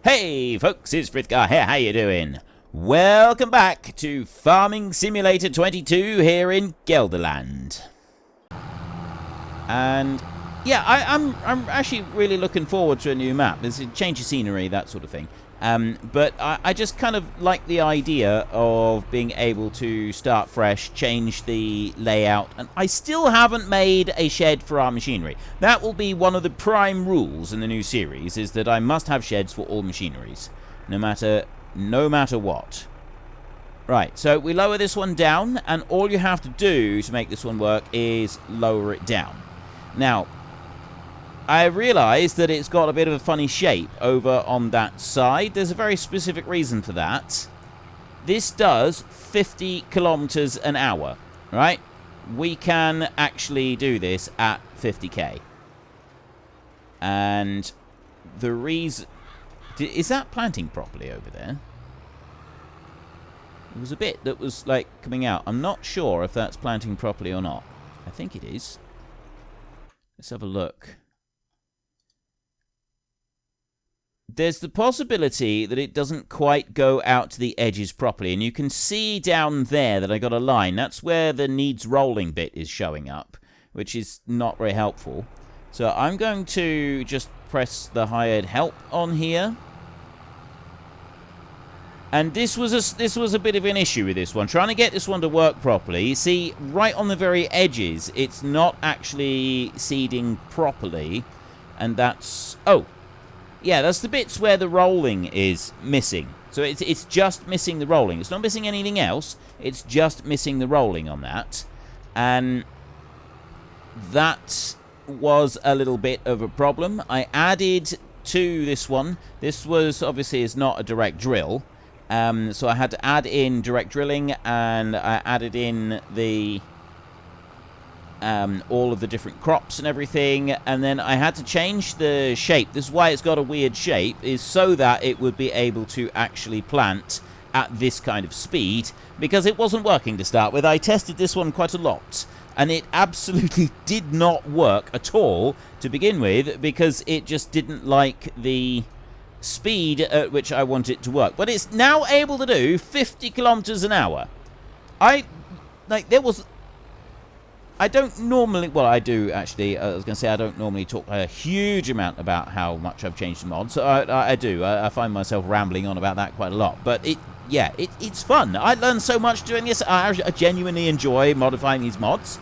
Hey folks, it's Frithgar here, how you doing? Welcome back to Farming Simulator 22 here in Gelderland. And yeah, I'm actually really looking forward to a new map. There's a change of scenery, that sort of thing. But I just kind of like the idea of being able to start fresh, change the layout, and I still haven't made a shed for our machinery. That will be one of the prime rules in the new series, is that I must have sheds for all machineries, no matter what. Right, so we lower this one down, and all you have to do to make this one work is lower it down. Now, I realise that it's got a bit of a funny shape over on that side. There's a very specific reason for that. This does 50 kilometers an hour, right? We can actually do this at 50k. And the reason... Is that planting properly over there? There was a bit that was, like, coming out. I'm not sure if that's planting properly or not. I think it is. Let's have a look. There's the possibility that it doesn't quite go out to the edges properly. And you can see down there that I got a line. That's where the needs rolling bit is showing up, which is not very helpful. So I'm going to just press the hired help on here. And this was a bit of an issue with this one. Trying to get this one to work properly. You see, right on the very edges, it's not actually seeding properly. And that's... Oh! Yeah, that's the bits where the rolling is missing. So it's just missing the rolling. It's not missing anything else. It's just missing the rolling on that. And that was a little bit of a problem. I added to this one. This was, obviously, is not a direct drill. So I had to add in direct drilling, and I added in the... all of the different crops and everything, and then I had to change the shape. This is why it's got a weird shape, is so that it would be able to actually plant at this kind of speed, because it wasn't working to start with. I tested this one quite a lot, and it absolutely did not work at all to begin with, because it just didn't like the speed at which I want it to work. But it's now able to do 50 kilometers an hour. I don't normally... Well, I do, actually. I was going to say I don't normally talk a huge amount about how much I've changed the mod. So I do. I find myself rambling on about that quite a lot. But, it's fun. I learned so much doing this. I genuinely enjoy modifying these mods.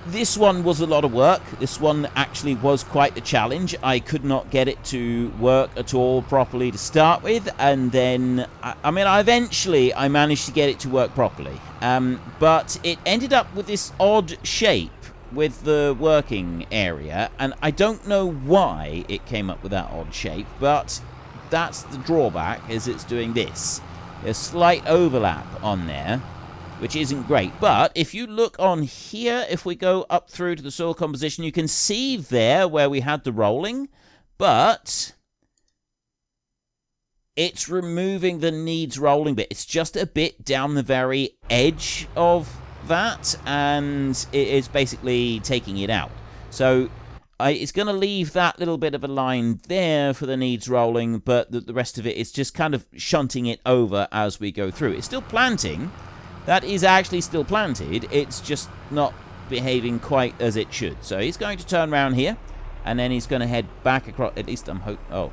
This one was a lot of work. This one actually was quite a challenge. I could not get it to work at all properly to start with. And then, eventually I managed to get it to work properly. But it ended up with this odd shape with the working area. And I don't know why it came up with that odd shape. But that's the drawback, is it's doing this. There's slight overlap on there, which isn't great. But if you look on here, if we go up through to the soil composition, you can see there where we had the rolling, but it's removing the needs rolling bit. It's just a bit down the very edge of that, and it is basically taking it out. So it's going to leave that little bit of a line there for the needs rolling, but the rest of it is just kind of shunting it over as we go through. It's still planting. That is actually still planted. It's just not behaving quite as it should. So he's going to turn around here, and then he's going to head back across. At least I'm hoping. Oh.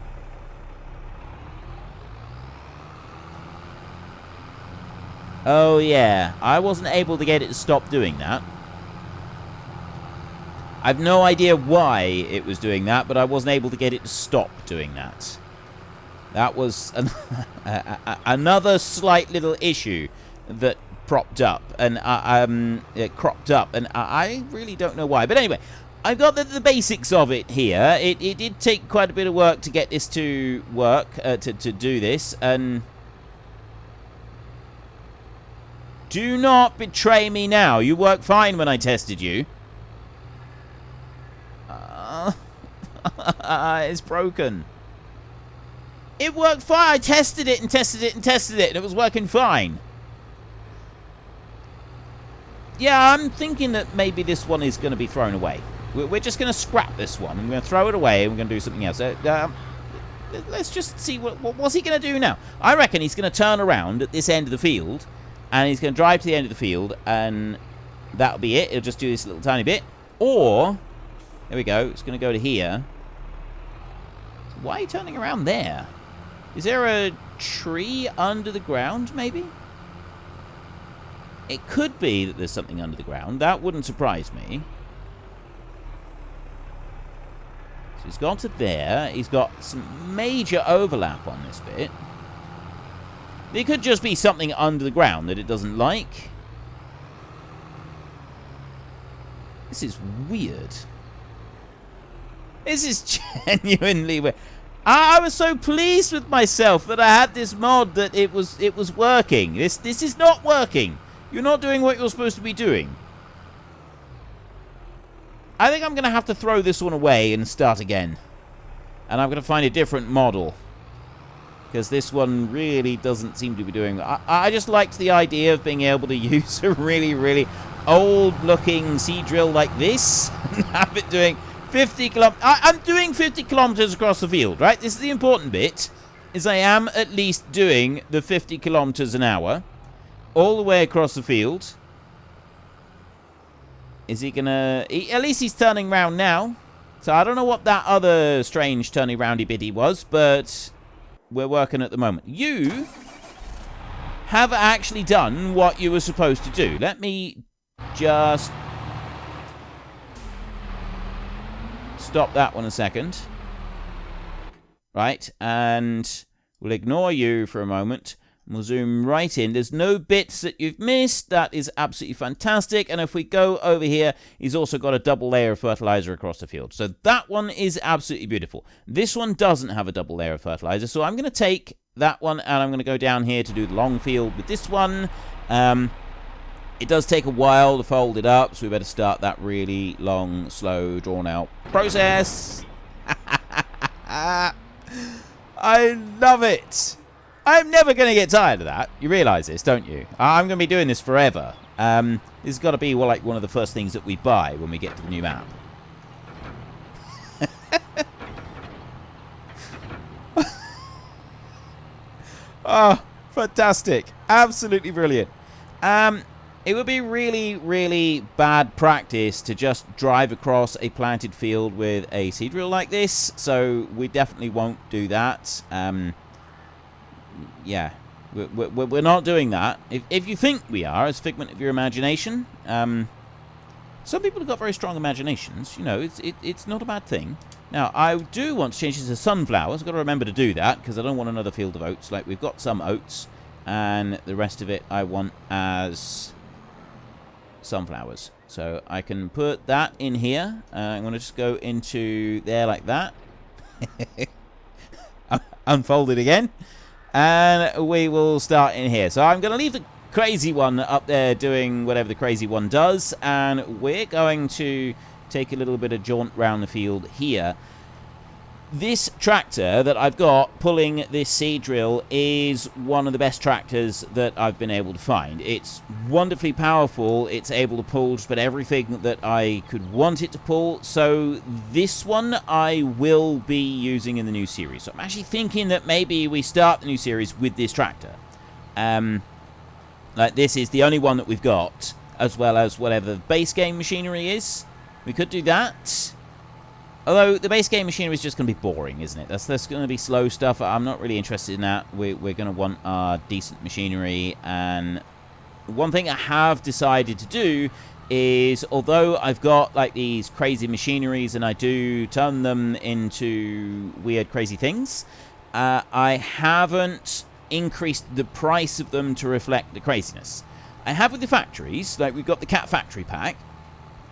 Oh, yeah. I wasn't able to get it to stop doing that. I've no idea why it was doing that, but I wasn't able to get it to stop doing that. That was another slight little issue that propped up, and it cropped up, and I really don't know why. But anyway, I've got the basics of it here. It did take quite a bit of work to get this to work, to do this, and do not betray me now. You worked fine when I tested you. It's broken. It worked fine. I tested it and tested it and tested it, and it was working fine. Yeah, I'm thinking that maybe this one is going to be thrown away. We're just going to scrap this one. I'm going to throw it away, and we're going to do something else. let's just see what's he going to do now. I reckon he's going to turn around at this end of the field, and he's going to drive to the end of the field, and that'll be it. He'll just do this little tiny bit. Or, there we go, it's going to go to here. So why are you turning around there? Is there a tree under the ground, maybe? It could be that there's something under the ground. That wouldn't surprise me. So he's gone to there. He's got some major overlap on this bit. There could just be something under the ground that it doesn't like. This is weird. This is genuinely weird. I was so pleased with myself that I had this mod that it was working. This is not working. You're not doing what you're supposed to be doing. I think I'm going to have to throw this one away and start again. And I'm going to find a different model. Because this one really doesn't seem to be doing... I just liked the idea of being able to use a really, really old-looking seed drill like this. And have it doing 50 kilometers... I'm doing 50 kilometers across the field, right? This is the important bit. Is I am at least doing the 50 kilometers an hour. All the way across the field. Is he gonna... at least he's turning round now. So I don't know what that other strange turning roundy bitty was, but we're working at the moment. You have actually done what you were supposed to do. Let me just stop that one a second. Right, and we'll ignore you for a moment. We'll zoom right in. There's no bits that you've missed. That is absolutely fantastic. And if we go over here, he's also got a double layer of fertilizer across the field. So that one is absolutely beautiful. This one doesn't have a double layer of fertilizer. So I'm going to take that one and I'm going to go down here to do the long field with this one. It does take a while to fold it up, so we better start that really long, slow, drawn-out process. I love it. I'm never going to get tired of that. You realise this, don't you? I'm going to be doing this forever. This has got to be like one of the first things that we buy when we get to the new map. Oh, fantastic. Absolutely brilliant. It would be really, really bad practice to just drive across a planted field with a seed drill like this. So we definitely won't do that. Yeah, we're not doing that. If you think we are, it's a figment of your imagination. Some people have got very strong imaginations. You know, it's not a bad thing. Now, I do want to change this to sunflowers. I've got to remember to do that, because I don't want another field of oats. Like, we've got some oats, and the rest of it I want as sunflowers. So I can put that in here. I'm going to just go into there like that. Unfold it again. And we will start in here. So I'm going to leave the crazy one up there doing whatever the crazy one does. And we're going to take a little bit of jaunt round the field here. This tractor that I've got pulling this seed drill is one of the best tractors that I've been able to find. It's wonderfully powerful. It's able to pull just about everything that I could want it to pull. So this one I will be using in the new series. So I'm actually thinking that maybe we start the new series with this tractor. Like, this is the only one that we've got, as well as whatever the base game machinery is. We could do that. Although, the base game machinery is just going to be boring, isn't it? That's going to be slow stuff. I'm not really interested in that. We're going to want our decent machinery. And one thing I have decided to do is, although I've got, like, these crazy machineries and I do turn them into weird, crazy things, I haven't increased the price of them to reflect the craziness. I have with the factories. Like, we've got the Cat Factory Pack,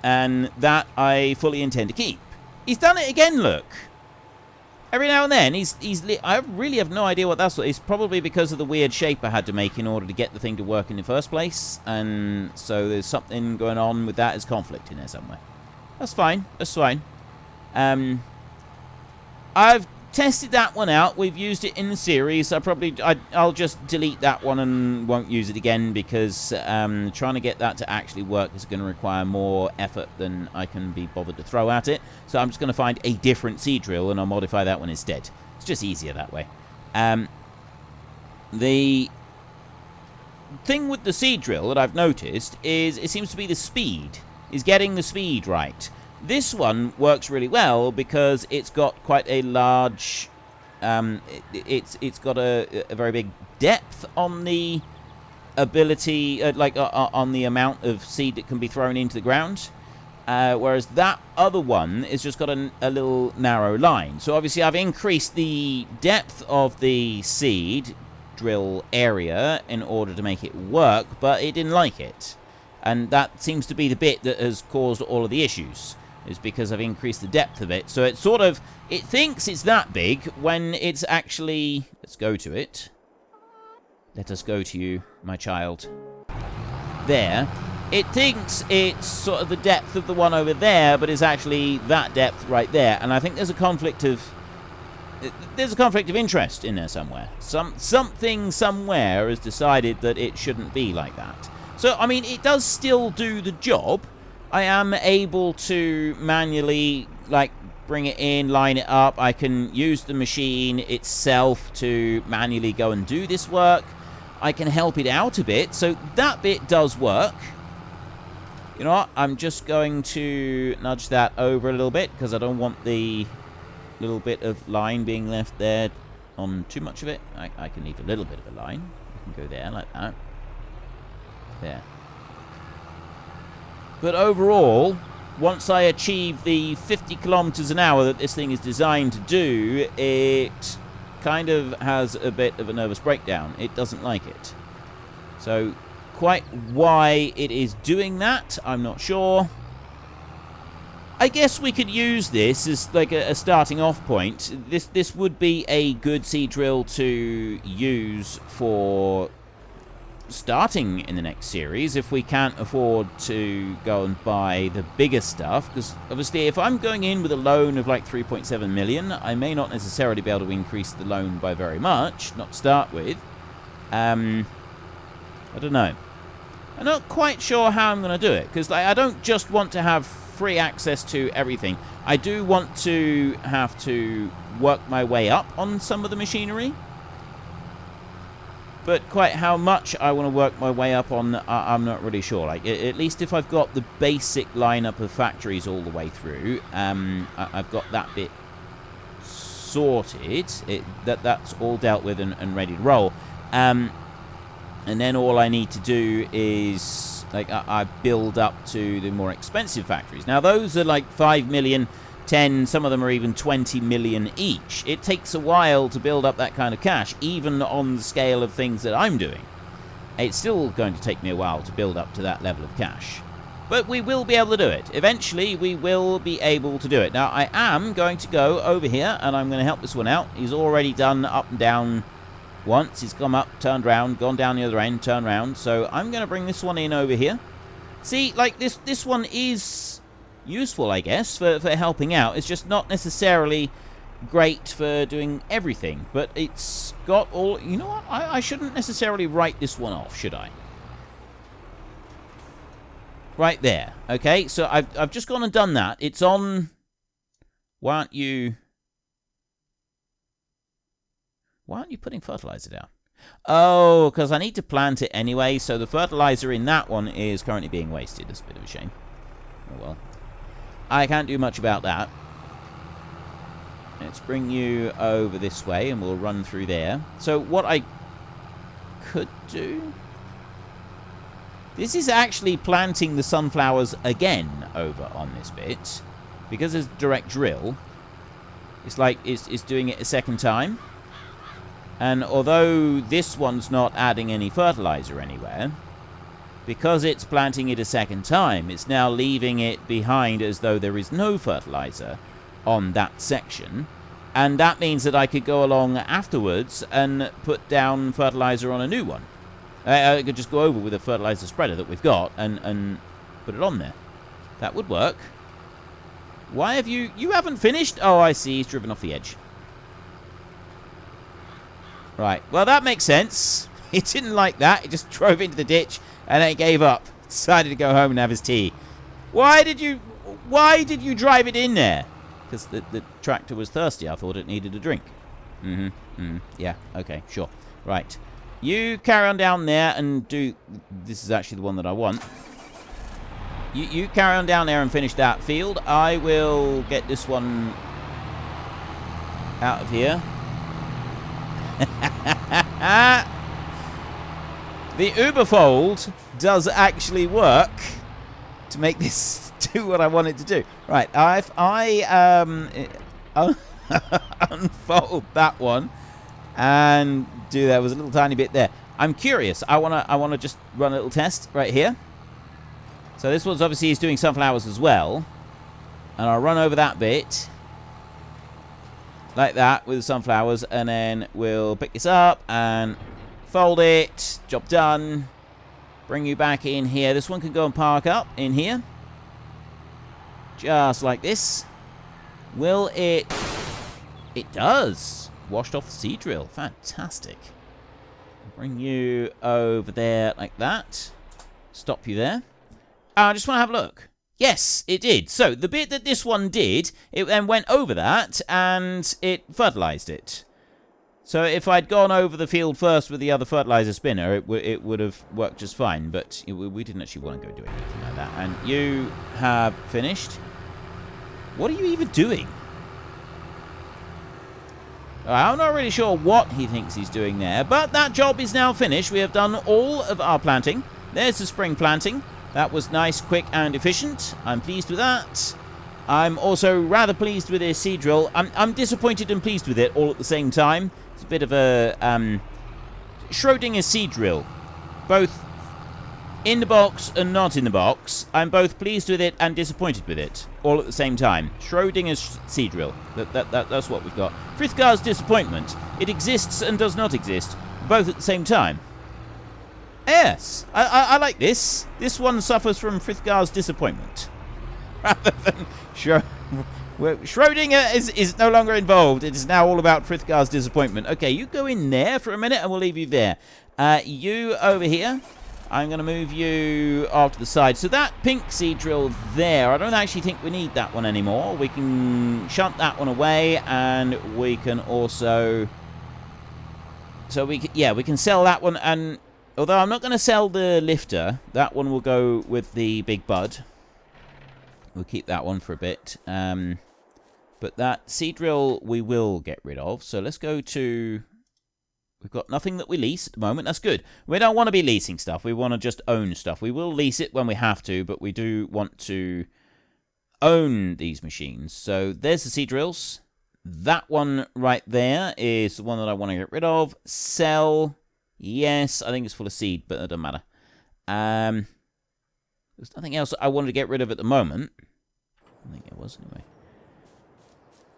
and that I fully intend to keep. He's done it again, look. Every now and then, I really have no idea what that's... It's probably because of the weird shape I had to make in order to get the thing to work in the first place. And so there's something going on with that as conflict in there somewhere. That's fine. That's fine. I've tested that one out. We've used it in the series. I'll just delete that one and won't use it again, because trying to get that to actually work is going to require more effort than I can be bothered to throw at it. So I'm just going to find a different seed drill and I'll modify that one instead. It's just easier that way. The thing with the seed drill that I've noticed is it seems to be the speed. Is getting the speed right. This one works really well because it's got quite a large, it's got a very big depth on the ability, on the amount of seed that can be thrown into the ground. Whereas that other one is just got a little narrow line. So obviously I've increased the depth of the seed drill area in order to make it work, but it didn't like it. And that seems to be the bit that has caused all of the issues, is because I've increased the depth of it. So it thinks it's that big when it's actually... Let's go to it. Let us go to you, my child. There. It thinks it's sort of the depth of the one over there, but it's actually that depth right there. And I think there's a conflict of... There's a conflict of interest in there somewhere. Something somewhere has decided that it shouldn't be like that. So, I mean, it does still do the job. I am able to manually, bring it in, line it up. I can use the machine itself to manually go and do this work. I can help it out a bit, so that bit does work. You know what? I'm just going to nudge that over a little bit, because I don't want the little bit of line being left there on too much of it. I can leave a little bit of a line. I can go there, like that. There. But overall, once I achieve the 50 kilometers an hour that this thing is designed to do, it kind of has a bit of a nervous breakdown. It doesn't like it. So, quite why it is doing that, I'm not sure. I guess we could use this as like a starting off point. This would be a good seed drill to use for starting in the next series if we can't afford to go and buy the bigger stuff, because obviously if I'm going in with a loan of like 3.7 million, I may not necessarily be able to increase the loan by very much, not to start with. I don't know. I'm not quite sure how I'm going to do it, because I don't just want to have free access to everything. I do want to have to work my way up on some of the machinery. But quite how much I want to work my way up on, I'm not really sure. At least if I've got the basic lineup of factories all the way through, I've got that bit sorted. That's all dealt with and ready to roll. And then all I need to do is I build up to the more expensive factories. Now those are like 5 million. 10, some of them are even 20 million each. It takes a while to build up that kind of cash, even on the scale of things that I'm doing. It's still going to take me a while to build up to that level of cash. But we will be able to do it. Eventually, we will be able to do it. Now, I am going to go over here, and I'm going to help this one out. He's already done up and down once. He's come up, turned round, gone down the other end, turned round. So I'm going to bring this one in over here. See, like this one is useful, I guess, for helping out. It's just not necessarily great for doing everything, but it's got all... You know what? I shouldn't necessarily write this one off, should I? Right there. Okay, so I've just gone and done that. It's on... Why aren't you putting fertilizer down? Oh, because I need to plant it anyway, so the fertilizer in that one is currently being wasted. That's a bit of a shame. Oh well. I can't do much about that. Let's bring you over this way and we'll run through there. So what I could do... This is actually planting the sunflowers again over on this bit. Because there's direct drill. It's like it's doing it a second time. And although this one's not adding any fertilizer anywhere, because it's planting it a second time, it's now leaving it behind as though there is no fertilizer on that section. And that means that I could go along afterwards and put down fertilizer on a new one. I could just go over with a fertilizer spreader that we've got and put it on there. That would work. Why have you... You haven't finished? Oh, I see. He's driven off the edge. Right. Well, that makes sense. It didn't like that. It just drove into the ditch and then gave up. Decided to go home and have his tea. Why did you drive it in there? Because the tractor was thirsty. I thought it needed a drink. Yeah. Okay. Sure. Right. You carry on down there and do... This is actually the one that I want. You carry on down there and finish that field. I will get this one out of here. The Uberfold does actually work to make this do what I want it to do. Right, I unfold that one and do that. There was a little tiny bit there. I'm curious. I wanna just run a little test right here. So this one's obviously is doing sunflowers as well, and I'll run over that bit like that with the sunflowers, and then we'll pick this up and fold it. Job done. Bring you back in here. This one can go and park up in here. Just like this. Will it... It does. Washed off the seed drill. Fantastic. Bring you over there like that. Stop you there. I just want to have a look. Yes, it did. So, the bit that this one did, it then went over that, and it fertilized it. So, if I'd gone over the field first with the other fertilizer spinner, it would have worked just fine. But we didn't actually want to go do anything like that. And you have finished. What are you even doing? I'm not really sure what he thinks he's doing there, but that job is now finished. We have done all of our planting. There's the spring planting. That was nice, quick, and efficient. I'm pleased with that. I'm also rather pleased with this seed drill. I'm disappointed and pleased with it all at the same time. It's a bit of a Schrodinger's seed drill. Both in the box and not in the box. I'm both pleased with it and disappointed with it all at the same time. Schrodinger's seed drill. That's what we've got. Frithgar's disappointment. It exists and does not exist, both at the same time. Yes, I like this. This one suffers from Frithgar's disappointment. Rather than Schrodinger is no longer involved. It is now all about Frithgar's disappointment. Okay, you go in there for a minute and we'll leave you there. You over here. I'm going to move you off to the side. So that pink seed drill there, I don't actually think we need that one anymore. We can shunt that one away, and we can also... So we can sell that one, and... Although I'm not going to sell the lifter, that one will go with the big bud. We'll keep that one for a bit. But that seed drill we will get rid of. So let's go to... We've got nothing that we lease at the moment. That's good. We don't want to be leasing stuff. We want to just own stuff. We will lease it when we have to, but we do want to own these machines. So there's the seed drills. That one right there is the one that I want to get rid of. Sell... Yes, I think it's full of seed, but it doesn't matter. There's nothing else I wanted to get rid of at the moment. I think it was, anyway.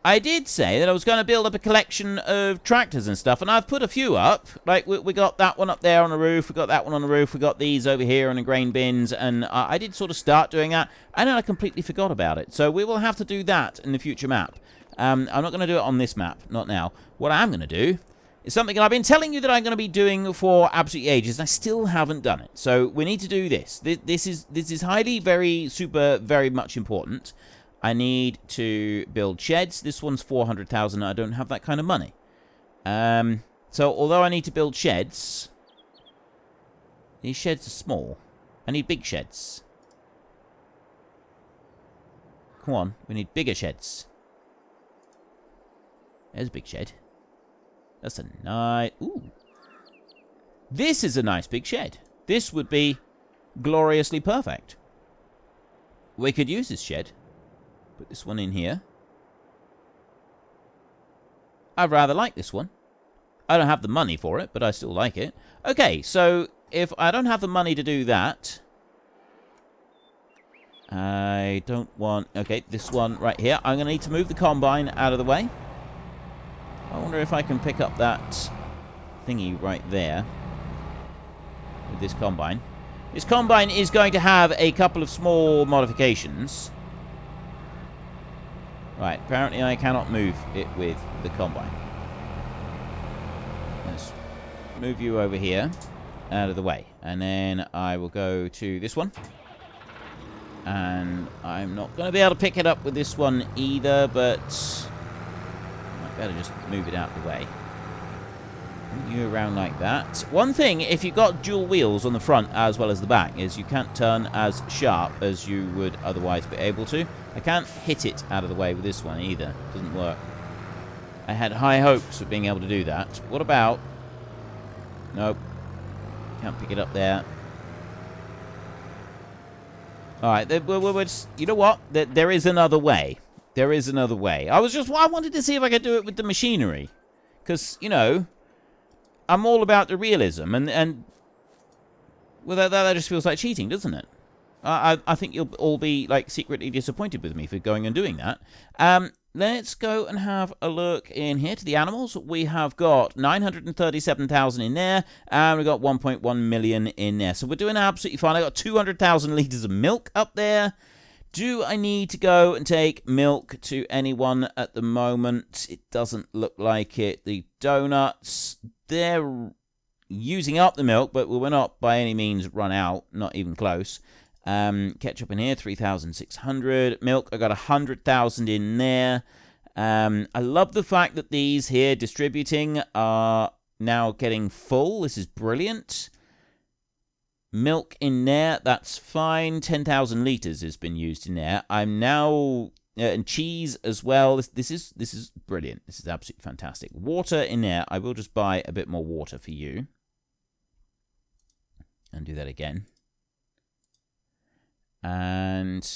I did say that I was going to build up a collection of tractors and stuff, and I've put a few up. Like, we got that one up there on the roof, we got that one on the roof, we got these over here in the grain bins, and I did sort of start doing that, and then I completely forgot about it. So we will have to do that in the future map. I'm not going to do it on this map, not now. What I'm going to do... It's something I've been telling you that I'm going to be doing for absolutely ages, and I still haven't done it. So we need to do this. This is highly, very much important. I need to build sheds. This one's 400,000. I don't have that kind of money. So although I need to build sheds, these sheds are small. I need big sheds. Come on, we need bigger sheds. There's a big shed. That's a nice... Ooh. This is a nice big shed. This would be gloriously perfect. We could use this shed. Put this one in here. I rather like this one. I don't have the money for it, but I still like it. Okay, so if I don't have the money to do that... I don't want... Okay, this one right here. I'm going to need to move the combine out of the way. I wonder if I can pick up that thingy right there with this combine. This combine is going to have a couple of small modifications. Right, apparently I cannot move it with the combine. Let's move you over here, out of the way. And then I will go to this one. And I'm not going to be able to pick it up with this one either, but I might better just move it out of the way. Bring you around like that. One thing, if you've got dual wheels on the front as well as the back, is you can't turn as sharp as you would otherwise be able to. I can't hit it out of the way with this one either. It doesn't work. I had high hopes of being able to do that. What about... Nope. Can't pick it up there. Alright, you know what? There is another way. There is another way. I wanted to see if I could do it with the machinery. Because, you know, I'm all about the realism. And well, that just feels like cheating, doesn't it? I think you'll all be, like, secretly disappointed with me for going and doing that. Let's go and have a look in here to the animals. We have got 937,000 in there, and we've got 1.1 million in there. So we're doing absolutely fine. I got 200,000 litres of milk up there. Do I need to go and take milk to anyone at the moment? It doesn't look like it. The donuts, they're using up the milk, but we're not by any means run out, not even close. Ketchup in here, 3,600. Milk, I got 100,000 in there. I love the fact that these here distributing are now getting full. This is brilliant. Milk in there, that's fine. 10,000 litres has been used in there. I'm now... and cheese as well. This is brilliant. This is absolutely fantastic. Water in there. I will just buy a bit more water for you. And do that again. And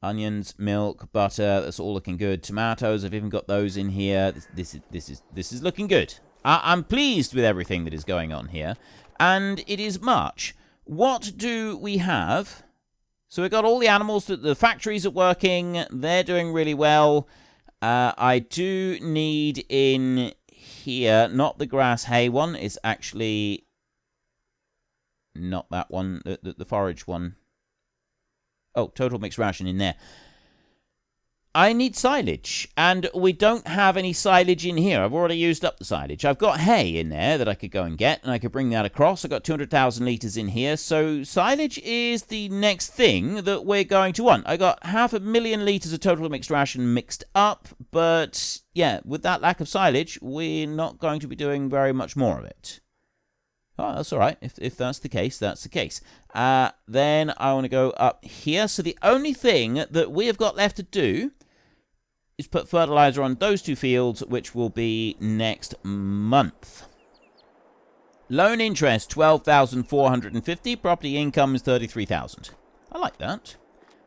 onions, milk, butter, that's all looking good. Tomatoes, I've even got those in here. This is looking good. I'm pleased with everything that is going on here. And it is March. What do we have? So we've got all the animals, the factories are working. They're doing really well. I do need in here, not the grass hay one. It's actually not that one, the forage one. Oh, total mixed ration in there. I need silage, and we don't have any silage in here. I've already used up the silage. I've got hay in there that I could go and get, and I could bring that across. I've got 200,000 litres in here, so silage is the next thing that we're going to want. I got 500,000 litres of total mixed ration mixed up, but yeah, with that lack of silage, we're not going to be doing very much more of it. Oh, that's all right. If that's the case, that's the case. Then I want to go up here. So the only thing that we have got left to do is put fertilizer on those two fields, which will be next month. Loan interest, 12,450. Property income is 33,000. I like that.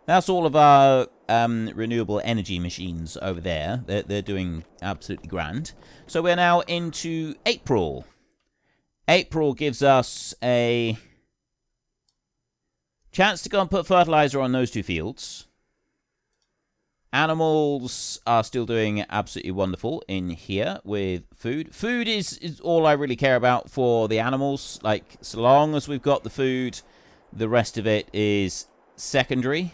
That's all of our renewable energy machines over there. They're doing absolutely grand. So we're now into April. April gives us a chance to go and put fertilizer on those two fields. Animals are still doing absolutely wonderful in here with food. Food is all I really care about for the animals. Like, so long as we've got the food, the rest of it is secondary.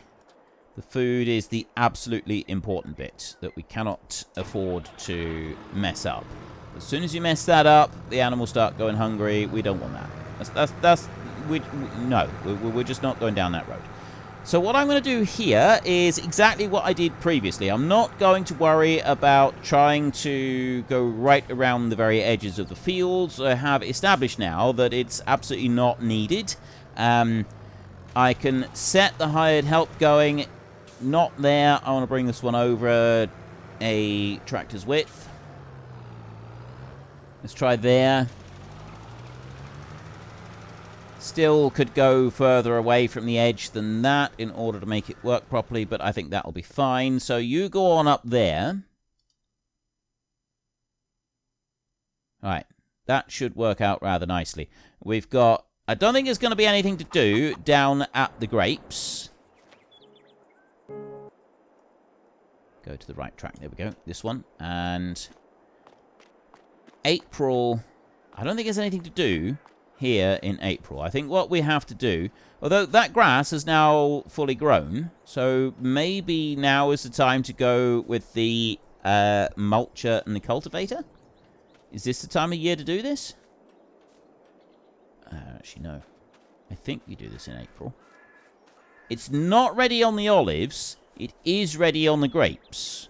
The food is the absolutely important bit that we cannot afford to mess up. As soon as you mess that up, the animals start going hungry. We don't want that. No, we're just not going down that road. So what I'm going to do here is exactly what I did previously. I'm not going to worry about trying to go right around the very edges of the fields. I have established now that it's absolutely not needed. I can set the hired help going. Not there. I want to bring this one over a tractor's width. Let's try there. Still could go further away from the edge than that in order to make it work properly, but I think that'll be fine. So you go on up there. Alright, that should work out rather nicely. We've got... I don't think there's going to be anything to do down at the grapes. Go to the right track. There we go. This one. And... April, I don't think there's anything to do here in April. I think what we have to do, although that grass is now fully grown, so maybe now is the time to go with the mulcher and the cultivator? Is this the time of year to do this? Actually, no. I think we do this in April. It's not ready on the olives. It is ready on the grapes.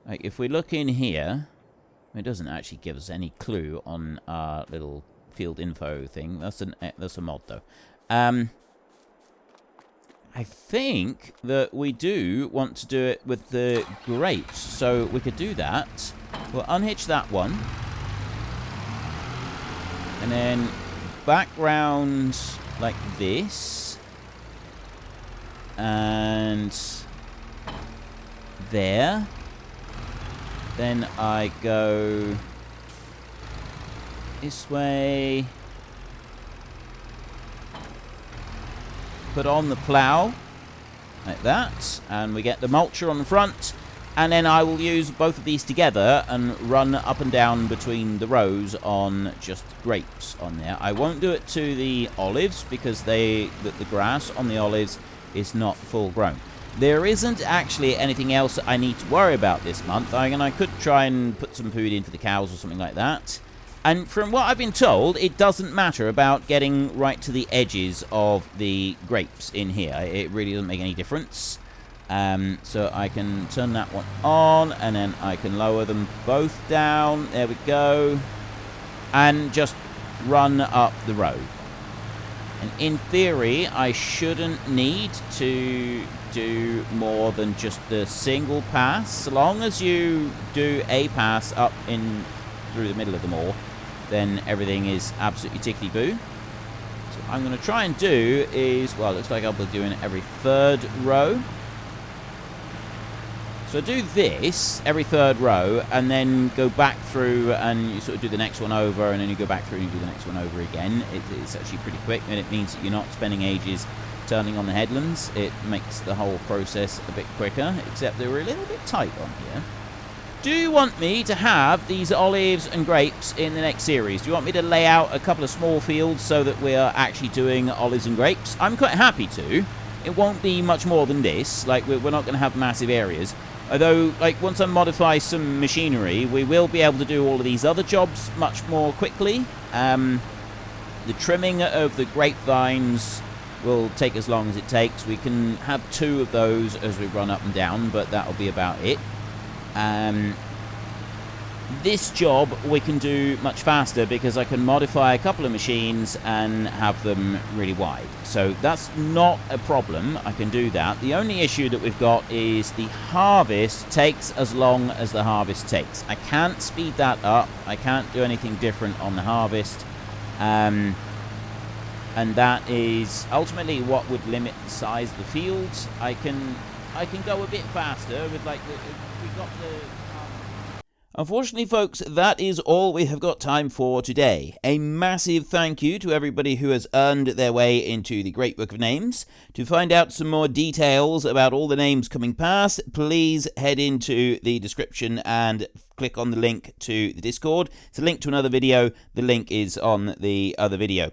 Like, if we look in here, it doesn't actually give us any clue on our little field info thing. That's a mod, though. I think that we do want to do it with the grapes, so we could do that. We'll unhitch that one. And then back round like this. And there. Then I go this way. Put on the plough like that, and we get the mulcher on the front, and then I will use both of these together and run up and down between the rows on just grapes on there. I won't do it to the olives because the grass on the olives is not full grown. There isn't actually anything else that I need to worry about this month. I could try and put some food in for the cows or something like that. And from what I've been told, it doesn't matter about getting right to the edges of the grapes in here. It really doesn't make any difference. So I can turn that one on, and then I can lower them both down. There we go. And just run up the road. And in theory, I shouldn't need to do more than just the single pass. So long as you do a pass up in through the middle of them all, then everything is absolutely tickety-boo. So what I'm going to try and do is, well, it looks like I'll be doing it every third row. So do this every third row, and then go back through, and you sort of do the next one over, and then you go back through and you do the next one over again. It's actually pretty quick, and it means that you're not spending ages turning on the headlands. It makes the whole process a bit quicker, except they were a little bit tight on here. Do you want me to have these olives and grapes in the next series? Do you want me to lay out a couple of small fields so that we are actually doing olives and grapes? I'm quite happy to. It won't be much more than this. Like, we're not going to have massive areas. Although, like, once I modify some machinery, we will be able to do all of these other jobs much more quickly. The trimming of the grapevines will take as long as it takes. We can have 2 of those as we run up and down, but that'll be about it. This job we can do much faster because I can modify a couple of machines and have them really wide. So that's not a problem. I can do that. The only issue that we've got is the harvest takes as long as the harvest takes. I can't speed that up. I can't do anything different on the harvest. And that is ultimately what would limit the size of the fields. I can go a bit faster with, like, we got the... Unfortunately, folks, that is all we have got time for today. A massive thank you to everybody who has earned their way into the Great Book of Names. To find out some more details about all the names coming past, please head into the description and click on the link to the Discord. It's a link to another video. The link is on the other video.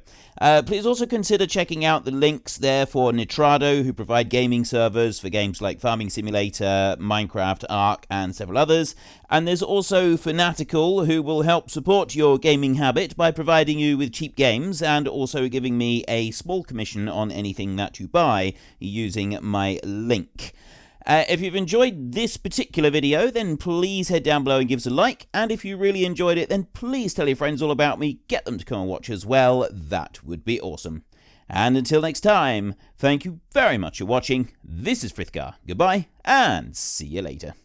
Please also consider checking out the links there for Nitrado, who provide gaming servers for games like Farming Simulator, Minecraft, Ark, and several others. And there's also Fanatical, who will help support your gaming habit by providing you with cheap games and also giving me a small commission on anything that you buy using my link. If you've enjoyed this particular video, then please head down below and give us a like. And if you really enjoyed it, then please tell your friends all about me. Get them to come and watch as well. That would be awesome. And until next time, thank you very much for watching. This is Frithgar. Goodbye, and see you later.